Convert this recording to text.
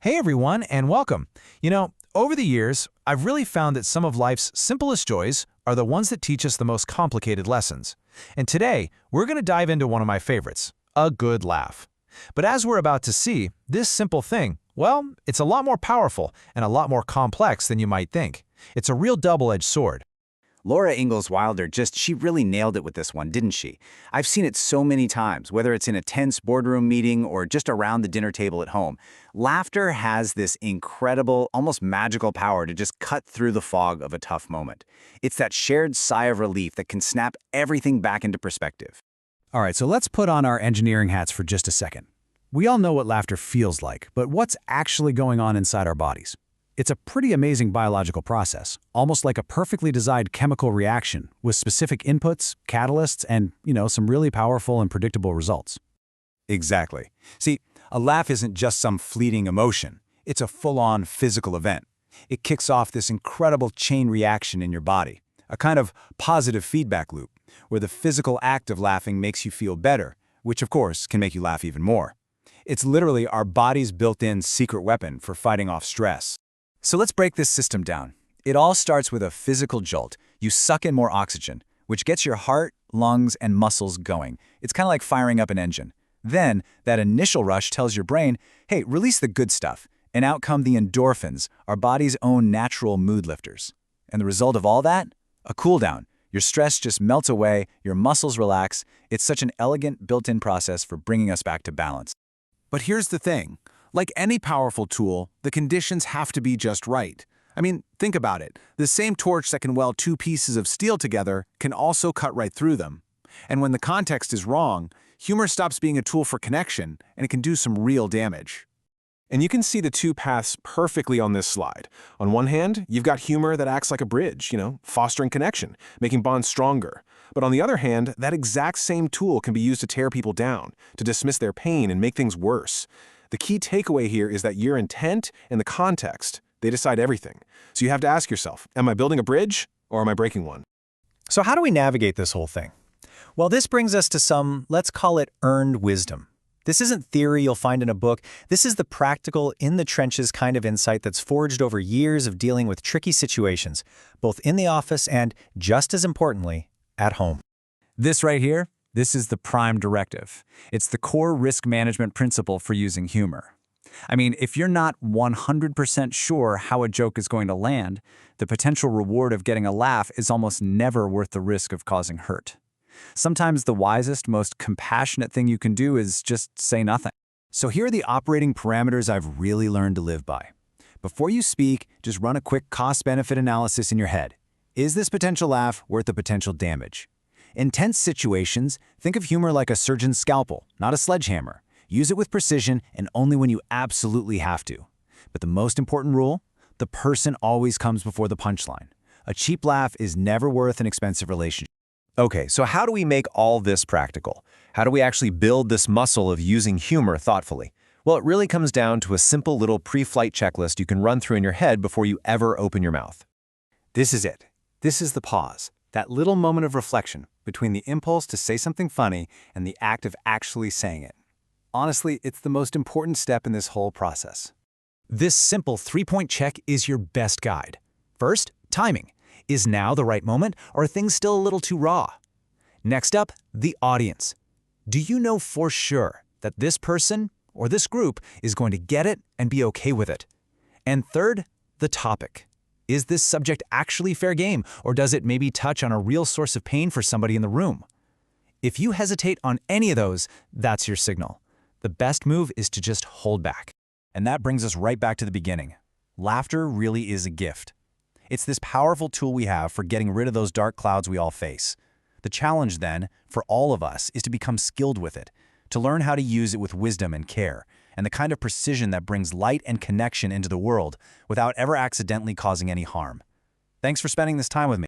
Hey everyone, and welcome. Over the years, I've really found that some of life's simplest joys are the ones that teach us the most complicated lessons. And today, we're going to dive into one of my favorites, a good laugh. But as we're about to see, this simple thing, well, it's a lot more powerful and a lot more complex than you might think. It's a real double-edged sword. Laura Ingalls Wilder she really nailed it with this one, didn't she? I've seen it so many times, whether it's in a tense boardroom meeting or just around the dinner table at home. Laughter has this incredible, almost magical power to just cut through the fog of a tough moment. It's that shared sigh of relief that can snap everything back into perspective. All right, so let's put on our engineering hats for just a second. We all know what laughter feels like, but what's actually going on inside our bodies? It's a pretty amazing biological process, almost like a perfectly designed chemical reaction with specific inputs, catalysts, and, some really powerful and predictable results. Exactly. See, a laugh isn't just some fleeting emotion. It's a full-on physical event. It kicks off this incredible chain reaction in your body, a kind of positive feedback loop, where the physical act of laughing makes you feel better, which of course can make you laugh even more. It's literally our body's built-in secret weapon for fighting off stress. So let's break this system down. It all starts with a physical jolt. You suck in more oxygen, which gets your heart, lungs, and muscles going. It's kind of like firing up an engine. Then, that initial rush tells your brain, hey, release the good stuff. And out come the endorphins, our body's own natural mood lifters. And the result of all that? A cool down. Your stress just melts away, your muscles relax. It's such an elegant, built-in process for bringing us back to balance. But here's the thing. Like any powerful tool, the conditions have to be just right. I mean, think about it. The same torch that can weld two pieces of steel together can also cut right through them. And when the context is wrong, humor stops being a tool for connection, and it can do some real damage. And you can see the two paths perfectly on this slide. On one hand, you've got humor that acts like a bridge, fostering connection, making bonds stronger. But on the other hand, that exact same tool can be used to tear people down, to dismiss their pain and make things worse. The key takeaway here is that your intent and the context, they decide everything. So you have to ask yourself, am I building a bridge or am I breaking one? So how do we navigate this whole thing? Well, this brings us to some, let's call it earned wisdom. This isn't theory you'll find in a book. This is the practical, in-the-trenches kind of insight that's forged over years of dealing with tricky situations, both in the office and, just as importantly, at home. This right here, this is the prime directive. It's the core risk management principle for using humor. I mean, if you're not 100% sure how a joke is going to land, the potential reward of getting a laugh is almost never worth the risk of causing hurt. Sometimes the wisest, most compassionate thing you can do is just say nothing. So here are the operating parameters I've really learned to live by. Before you speak, just run a quick cost-benefit analysis in your head. Is this potential laugh worth the potential damage? In tense situations, think of humor like a surgeon's scalpel, not a sledgehammer. Use it with precision and only when you absolutely have to. But the most important rule? The person always comes before the punchline. A cheap laugh is never worth an expensive relationship. Okay, so how do we make all this practical? How do we actually build this muscle of using humor thoughtfully? Well, it really comes down to a simple little pre-flight checklist you can run through in your head before you ever open your mouth. This is it. This is the pause. That little moment of reflection between the impulse to say something funny and the act of actually saying it. Honestly, it's the most important step in this whole process. This simple three-point check is your best guide. First, timing. Is now the right moment, or are things still a little too raw? Next up, the audience. Do you know for sure that this person or this group is going to get it and be okay with it? And third, the topic. Is this subject actually fair game, or does it maybe touch on a real source of pain for somebody in the room? If you hesitate on any of those, that's your signal. The best move is to just hold back. And that brings us right back to the beginning. Laughter really is a gift. It's this powerful tool we have for getting rid of those dark clouds we all face. The challenge then, for all of us, is to become skilled with it, to learn how to use it with wisdom and care, and the kind of precision that brings light and connection into the world without ever accidentally causing any harm. Thanks for spending this time with me.